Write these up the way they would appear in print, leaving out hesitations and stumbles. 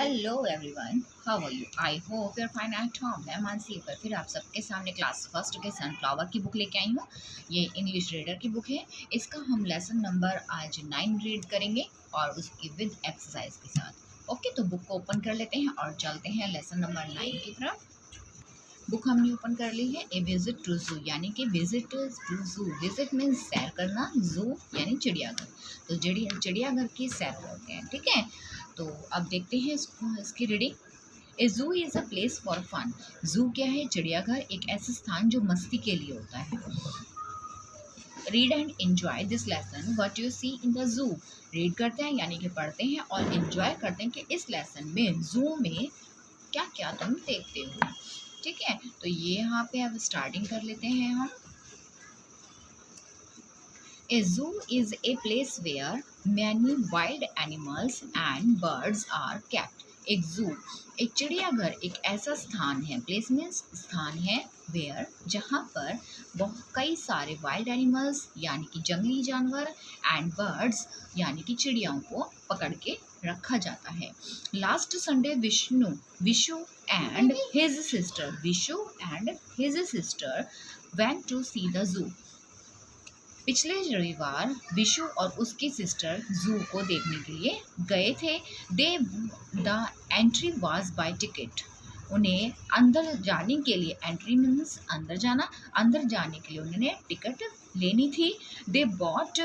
Hello everyone, how are you? I hope you're fine at home. मैं मानसी एक बार फिर आप सबके सामने क्लास फर्स्ट के सनफ्लावर की बुक लेके आई हूँ। ये इंग्लिश रीडर की बुक है। इसका हम लेसन नंबर आज 9 रीड करेंगे और उसकी विद एक्सरसाइज के साथ। ओके, तो बुक को ओपन कर लेते हैं और चलते हैं लेसन नंबर 9 की तरफ। बुक हमने ओपन कर ली है। ए विजिट टू जू यानी कि विजिट टू जू। विजिट मीन्स सैर करना, जू यानी चिड़ियाघर। तो चिड़ियाघर की सैर करते हैं, ठीक है। तो अब देखते हैं इसकी reading. A zoo is a place for fun. Zoo क्या है? चिड़ियाघर, एक ऐसा स्थान जो मस्ती के लिए होता है। Read and enjoy this lesson what you see in the zoo. Read करते हैं यानी कि पढ़ते हैं और एंजॉय करते हैं कि इस लेसन में जू में क्या क्या तुम देखते हो, ठीक है। तो ये यहाँ पे अब स्टार्टिंग कर लेते हैं हम। A zoo is a place where many wild animals and birds are kept. एक जू, एक चिड़ियाघर, एक ऐसा स्थान है। प्लेस मीन्स स्थान है। वेयर, जहाँ पर बहुत कई सारे वाइल्ड एनिमल्स यानी कि जंगली जानवर एंड बर्ड्स यानी कि चिड़ियाओं को पकड़ के रखा जाता है। Last Sunday Vishu and his sister went to see the zoo. पिछले रविवार विशु और उसकी सिस्टर जू को देखने के लिए गए थे। The entry was by ticket. उन्हें अंदर जाने के लिए, एंट्री मीन्स अंदर जाना, अंदर जाने के लिए उन्होंने टिकट लेनी थी। They bought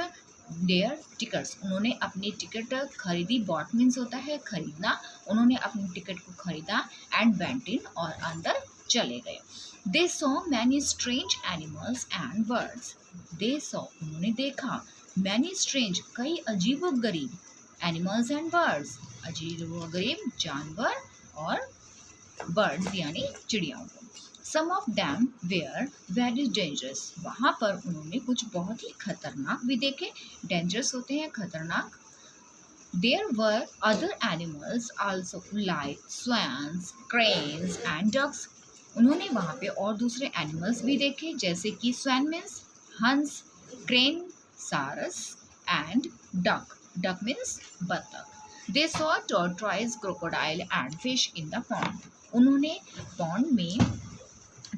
their tickets. उन्होंने अपनी टिकट खरीदी। बॉट मीन्स होता है खरीदना। उन्होंने अपनी टिकट को खरीदा एंड वेंट इन और अंदर चले गए। They saw many strange animals and birds. They saw उन्होंने देखा, मैनी स्ट्रेंज कई अजीबोगरीब, एनिमल्स एंड बर्ड्स अजीबोगरीब जानवर और बर्ड्स यानी चिड़ियाओं को। Some of them were very dangerous. वहाँ पर उन्होंने कुछ बहुत ही खतरनाक भी देखे। डेंजरस होते हैं खतरनाक। There were other animals also like swans, cranes and ducks. उन्होंने वहाँ पे और दूसरे एनिमल्स भी देखे जैसे कि स्वैन मीन्स हंस, क्रेन सारस एंड डक, डक मीन्स बतख। They saw tortoise, crocodile and fish in the pond. उन्होंने पॉन्ड में,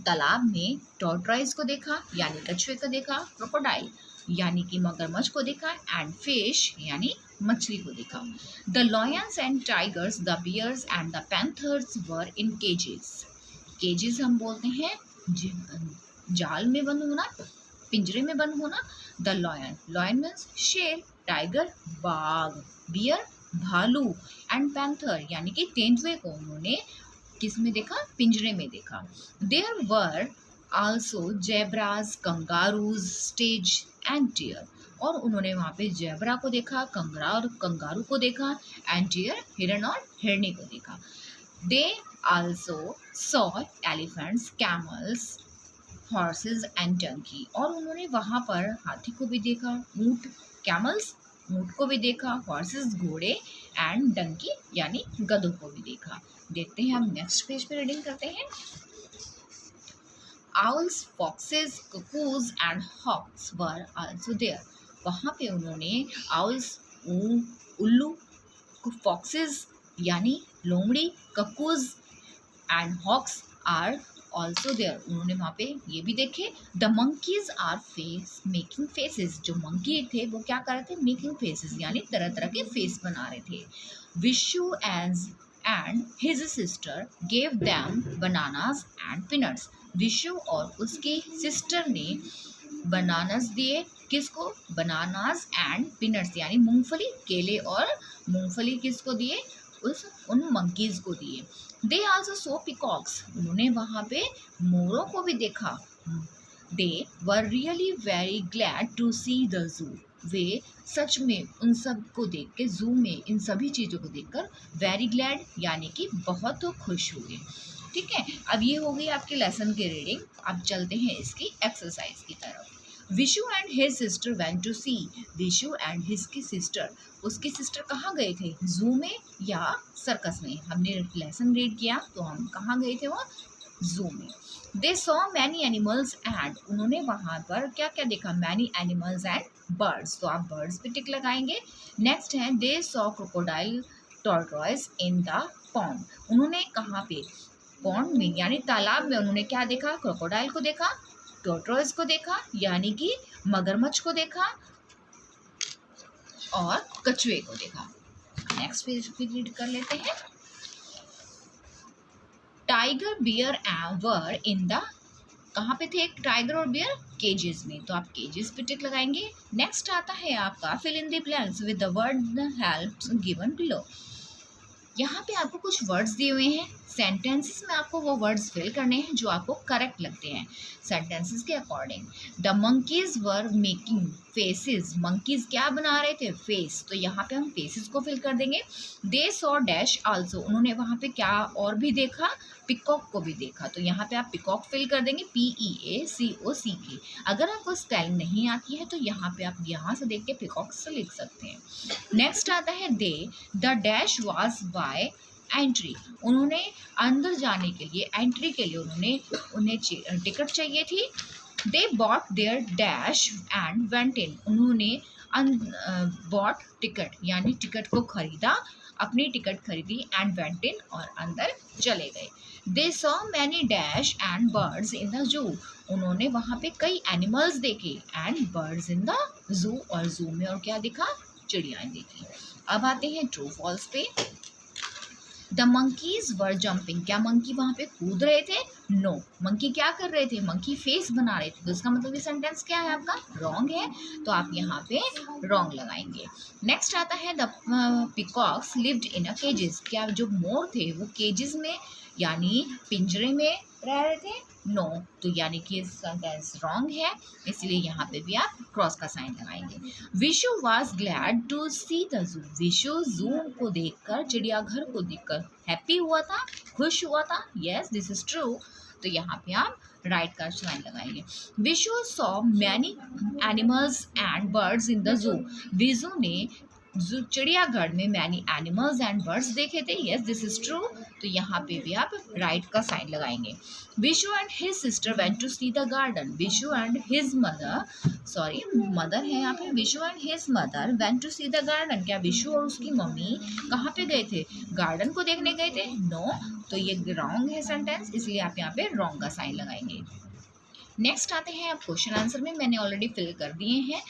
तालाब में टॉर्टॉइज को देखा यानी कछुए को देखा, क्रोकोडाइल यानी कि मगरमच्छ को देखा एंड फिश यानी मछली को देखा। The lions and tigers, the bears and the panthers were in cages. Cages हम बोलते हैं जाल में बंद होना, पिंजरे में बंद होना। द लॉयन मीन्स शेर, टाइगर बाघ, बियर भालू एंड पैंथर यानी कि तेंदुए को उन्होंने किस में देखा? पिंजरे में देखा। There were also zebras, kangaroos, stags and deer. और उन्होंने वहाँ पे जेब्रा को देखा, कंगारू को देखा एंड डियर हिरन और हिरनी को देखा। They also saw elephants, camels, horses and donkey. और उन्होंने वहाँ पर हाथी को भी देखा, ऊँट, कैमल्स ऊँट को भी देखा, हॉर्सेस घोड़े एंड डंकी यानी गधों को भी देखा। देखते हैं हम नेक्स्ट पेज पे रीडिंग करते हैं। Owls, foxes, cuckoos and hawks were also there. वहाँ पे उन्होंने owls उल्लू, foxes यानी लोमड़ी, cuckoos and hawks are also there. उन्होंने वहाँ पे ये भी देखे। The monkeys are making faces. जो monkey थे वो क्या कर रहे थे? Making faces यानी तरह तरह के फेस बना रहे थे। Vishu and his sister gave them bananas and peanuts. Vishu और उसकी सिस्टर ने बनानास दिए। किसको? बनानास एंड पीनट्स यानी मूंगफली, केले और मूंगफली किसको दिए? उन मंकीज को दिए। They also saw peacocks. उन्होंने वहाँ पे मोरों को भी देखा। They were really very glad to see the zoo. वे सच में उन सब को देख के, जू में इन सभी चीज़ों को देखकर वेरी ग्लैड यानी कि बहुत खुश हुए, ठीक है। अब ये हो गई आपके लेसन की रीडिंग। अब चलते हैं इसकी एक्सरसाइज की तरफ। Vishu and his sister went to see. Vishu and his की सिस्टर, उसकी सिस्टर कहाँ गए थे? जू में या सर्कस में? हमने लेसन रीड किया तो हम कहाँ गए थे? वो जू में। They saw many animals and, उन्होंने वहाँ पर क्या क्या देखा? Many animals and birds. तो आप बर्ड्स पे टिक लगाएंगे। नेक्स्ट है they saw crocodile tortoise in the pond. उन्होंने कहाँ पे, पॉन्ड में यानी तालाब में उन्होंने क्या देखा, क्रोकोडाइल को देखा, टॉर्टोइज को देखा यानी कि मगरमच्छ को देखा और कछुए को देखा. नेक्स्ट पेज पे रीड कर लेते हैं. Tiger bear and were in the, कहाँ पे थे टाइगर और बियर, केजेस में, तो आप केजेस पे टिक लगाएंगे. नेक्स्ट आता है आपका fill in the blanks with the word helps given below. यहाँ पे आपको कुछ वर्ड्स दिए हुए हैं, सेंटेंसेस में आपको वो वर्ड्स फिल करने हैं जो आपको करेक्ट लगते हैं सेंटेंसेस के according. The monkeys were making faces, monkeys क्या बना रहे थे, फेस, तो यहाँ पे हम फेसेस को फिल कर देंगे. दे सॉ डैश आल्सो, उन्होंने वहाँ पे क्या और भी देखा, पिकॉक को भी देखा, तो यहाँ पे आप पिकॉक फिल कर देंगे, PEACOCK. अगर आपको स्पेलिंग नहीं आती है तो यहाँ पे आप यहाँ से देख के पिकॉक से लिख सकते हैं. नेक्स्ट आता है they the dash was by entry, उन्होंने अंदर जाने के लिए, एंट्री के लिए उन्हें टिकट चाहिए थी. They bought their dash and went in, उन्होंने बॉट टिकट यानी टिकट को खरीदा, अपनी टिकट खरीदी, एंड वेंट इन और अंदर चले गए. They saw many dash and birds in the जू, उन्होंने वहाँ पे कई एनिमल्स देखे, एंड बर्ड्स इन द जू, और जू में और क्या दिखा, चिड़ियाएं देखी. अब आते हैं ट्रू फॉल्स पे. द मंकीज वर जंपिंग, क्या मंकी वहाँ पे कूद रहे थे, नो. मंकी क्या कर रहे थे, मंकी फेस बना रहे थे, तो इसका मतलब ये सेंटेंस क्या है आपका, रॉन्ग है, तो आप यहाँ पे रॉन्ग लगाएंगे. नेक्स्ट आता है द पिकॉक्स लिव्ड इन अ केजेस, क्या जो मोर थे वो केजेस में यानी पिंजरे में रह रहे थे, नो. तो यानी कि सेंटेंस रॉन्ग है, इसलिए यहाँ पे भी आप क्रॉस का साइन लगाएंगे. Vishu was glad to see the zoo, Vishu जू को देखकर, चिड़ियाघर को देखकर हैप्पी हुआ था, खुश हुआ था. यस दिस इज ट्रू, तो यहाँ पे आप राइट का साइन लगाएंगे. Vishu saw many animals and birds in the zoo, Vishu ने चिड़ियाघर में मैनी एनिमल्स एंड बर्ड्स देखे थे. यस दिस इज ट्रू, तो यहाँ पे भी आप राइट का साइन लगाएंगे. Vishu and his sister went to see the garden, Vishu and his mother, sorry mother है यहाँ पे, Vishu and his mother went to see the garden, क्या विशु और उसकी मम्मी कहाँ पे गए थे, गार्डन को देखने गए थे, नो. तो ये रॉन्ग है सेंटेंस, इसलिए आप यहाँ पे रॉन्ग का साइन लगाएंगे. नेक्स्ट आते हैं आप क्वेश्चन आंसर में, मैंने ऑलरेडी फिल कर दिए हैं,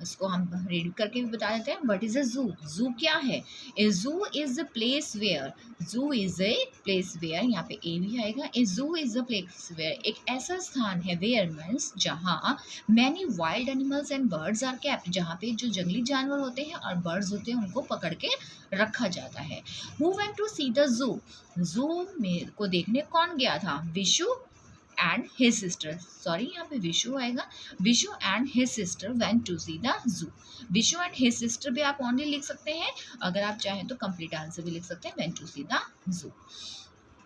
इसको हम रीड करके भी बता देते हैं. व्हाट इज अ जू, जू क्या है, a zoo is a place where, जू इज ए प्लेस वेयर, यहाँ पे ए भी आएगा. ए zoo is a place where, एक ऐसा स्थान है, वेयर मीन्स जहाँ many wild animals and birds are kept, जहाँ पे जो जंगली जानवर होते हैं और बर्ड्स होते हैं उनको पकड़ के रखा जाता है. Who went to see the zoo, zoo में को देखने कौन गया था, Vishu and his sister, sorry यहाँ पे विशु आएगा, Vishu and his sister went to see the zoo. Vishu and his sister भी आप ओनली लिख सकते हैं, अगर आप चाहें तो कंप्लीट आंसर भी लिख सकते हैं, went to see the zoo.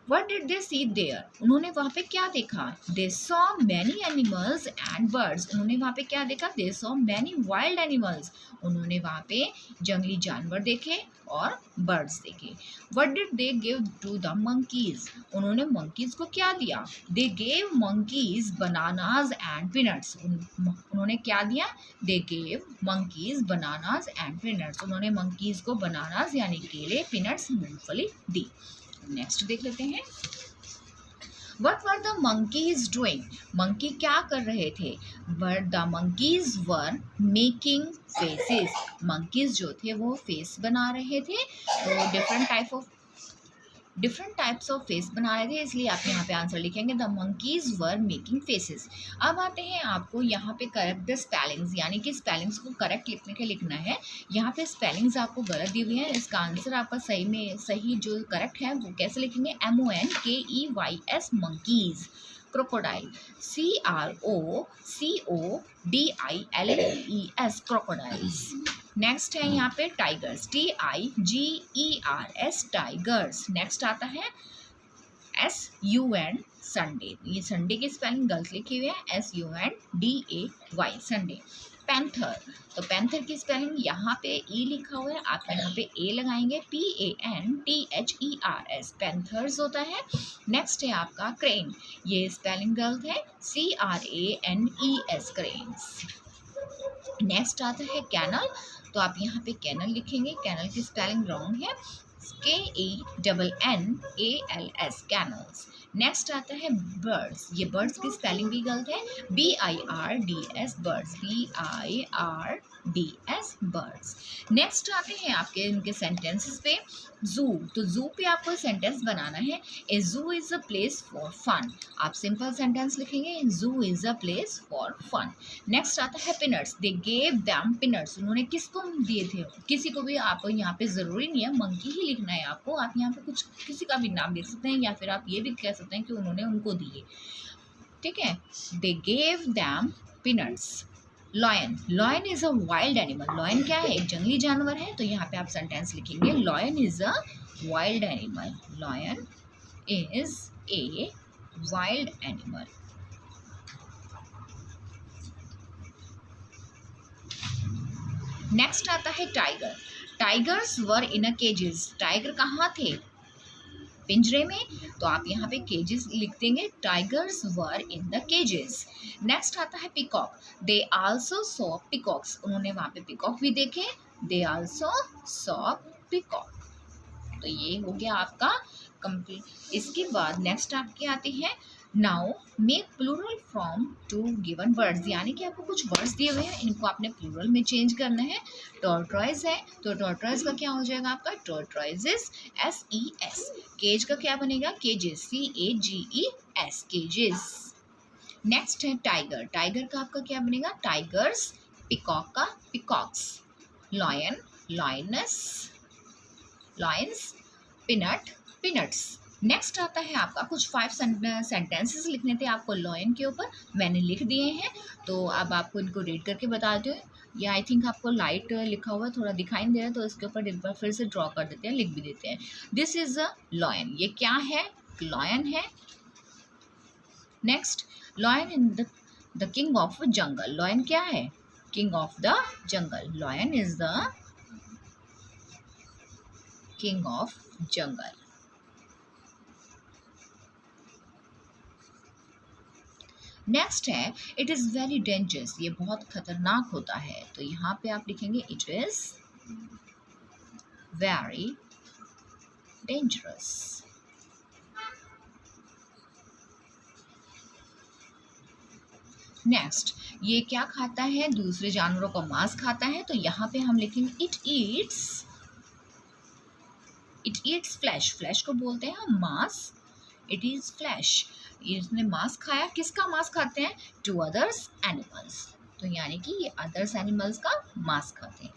What did they see there? उन्होंने वहाँ पे क्या देखा, they saw many animals and birds, उन्होंने वहाँ पे क्या देखा, they saw many wild animals, उन्होंने वहाँ पे जंगली जानवर देखे और बर्ड्स देखे. What did they give to the monkeys? उन्होंने monkeys को क्या दिया, they gave monkeys bananas and peanuts, उन्होंने क्या दिया, they gave monkeys bananas and peanuts, उन्होंने monkeys को bananas यानी केले, peanuts मूंगफली दी. नेक्स्ट देख लेते हैं. What were the monkeys doing? Monkey क्या कर रहे थे, but the monkeys were making faces, monkeys जो थे वो फेस बना रहे थे, तो डिफरेंट टाइप्स ऑफ फेस बना रहे थे, इसलिए आप यहाँ पे आंसर लिखेंगे the monkeys were making faces. अब आते हैं आपको यहाँ पे करेक्ट द स्पेलिंग्स, यानी कि स्पेलिंग्स को करेक्ट लिखने के लिखना है. यहाँ पे स्पेलिंग्स आपको गलत दी हुई है, इसका आंसर आपका सही जो करेक्ट है वो कैसे लिखेंगे, MONKEYS monkeys, crocodile CROCODILES crocodiles. Next है यहाँ पे टाइगर्स, TIGERS टाइगर्स. नेक्स्ट आता है SUN संडे, ये संडे की स्पेलिंग गलत लिखी हुई है, SUNDAY संडे. पैंथर, तो पैंथर की स्पेलिंग यहाँ पे ई लिखा हुआ है, आप यहाँ पे ए लगाएंगे, PANTHERS पैंथर्स होता है. नेक्स्ट है आपका क्रेन, ये स्पेलिंग गलत है, CRANES क्रेन्स. नेक्स्ट आता है कैनल, तो आप यहाँ पे कैनल लिखेंगे, कैनल की स्पेलिंग रॉन्ग है, KENNALS कैनल्स। नेक्स्ट आता है बर्ड्स। ये बर्ड्स की स्पेलिंग भी गलत है, BIRDS birds, BIRDS birds. Next आते हैं आपके इनके सेंटेंसेस पे। जू, तो जू पे आपको सेंटेंस बनाना है, a zoo is a place for fun. आप सिंपल सेंटेंस लिखेंगे, zoo is a place for fun. Next आता है peanuts, they gave them peanuts, उन्होंने किसको दिए थे, किसी को भी। आप यहाँ पे ज़रूरी नहीं है मंकी ही लिखना है आपको, आप यहाँ पे कुछ किसी का भी नाम लिख सकते हैं, या फिर आप ये भी कह सकते हैं कि उन्होंने उनको दिए, ठीक है। दे gave them peanuts. Lion, lion is a wild animal, lion क्या है, एक जंगली जानवर है। तो यहाँ पे आप सेंटेंस लिखेंगे, lion is a wild animal, lion is a wild animal. Next आता है tiger, tigers were in a केजेस, tiger कहाँ थे, पिंजरे में। तो आप यहाँ पे केजेस लिख देंगे, tigers were in the cages. Next आता है peacock, they also saw peacocks, उन्होंने वहाँ पे पिकॉक भी देखे, दे आल्सो सॉ पिकॉक। तो ये हो गया आपका कंप्लीट। इसके बाद नेक्स्ट आपके आते हैं, now make plural from two given words, यानी कि आपको कुछ वर्ड्स दिए हुए हैं, इनको आपने प्लूरल में चेंज करना है। टॉर्टॉइज है, तो टॉर्टॉइज का क्या हो जाएगा आपका, टॉर्टॉइजेस, SES। केज का क्या बनेगा, केजेस, CAGES, केजेस। नेक्स्ट है टाइगर, टाइगर का आपका क्या बनेगा, टाइगर्स। पिकॉक का peacocks. Lion, lions, lions. Peanut, peanuts. Next आता है आपका कुछ 5 सेंटेंसेस लिखने थे आपको लॉयन के ऊपर, मैंने लिख दिए हैं। तो अब आपको इनको रीड करके बता दो, या आई थिंक आपको लाइट लिखा हुआ थोड़ा दिखाई दे रहा है, तो इसके ऊपर एक बार फिर से ड्रॉ कर देते हैं, लिख भी देते हैं। दिस इज अ लॉयन, ये क्या है, लॉयन है। Next, lion in the king of jungle, lion क्या है, king of the jungle, lion is the king of jungle. Next है, इट इज़ वेरी डेंजरस, ये बहुत खतरनाक होता है। तो यहाँ पे आप लिखेंगे, it is very dangerous. Next, ये क्या खाता है, दूसरे जानवरों का मांस खाता है। तो यहाँ पे हम लिखेंगे, इट ईट्स फ्लैश, फ्लैश को बोलते हैं हम मांस, इट इज फ्लैश। इसने मांस खाया, किसका मांस खाते हैं, टू अदर्स एनिमल्स, तो यानी कि ये अदर्स एनिमल्स का मांस खाते हैं।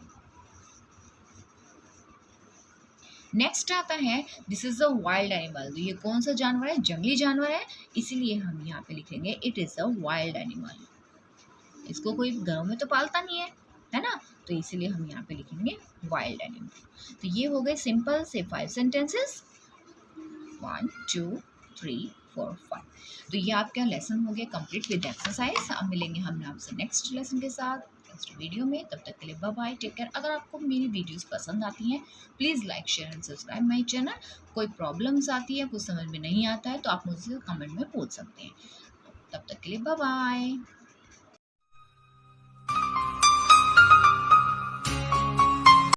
नेक्स्ट आता है, this is a wild animal, ये कौन सा जानवर है, जंगली जानवर है, इसीलिए हम यहाँ पे लिखेंगे, it is a wild animal. इसको कोई घरों में तो पालता नहीं है ना, तो इसीलिए हम यहाँ पे लिखेंगे वाइल्ड एनिमल। तो ये हो गए सिंपल से 5 सेंटेंसेस, 1 2 3 4 5। तो ये आपका लेसन हो गया कंप्लीट विद एक्सरसाइज। अब मिलेंगे हम आपसे नेक्स्ट लेसन के साथ नेक्स्ट वीडियो में, तब तक के लिए बाय बाय, टेक केयर। अगर आपको मेरी वीडियोस पसंद आती हैं, please like share and subscribe my channel. कोई प्रॉब्लम्स आती है, कुछ समझ में नहीं आता है, तो आप मुझसे कमेंट में पूछ सकते हैं। तब तक के लिए बाय बाय।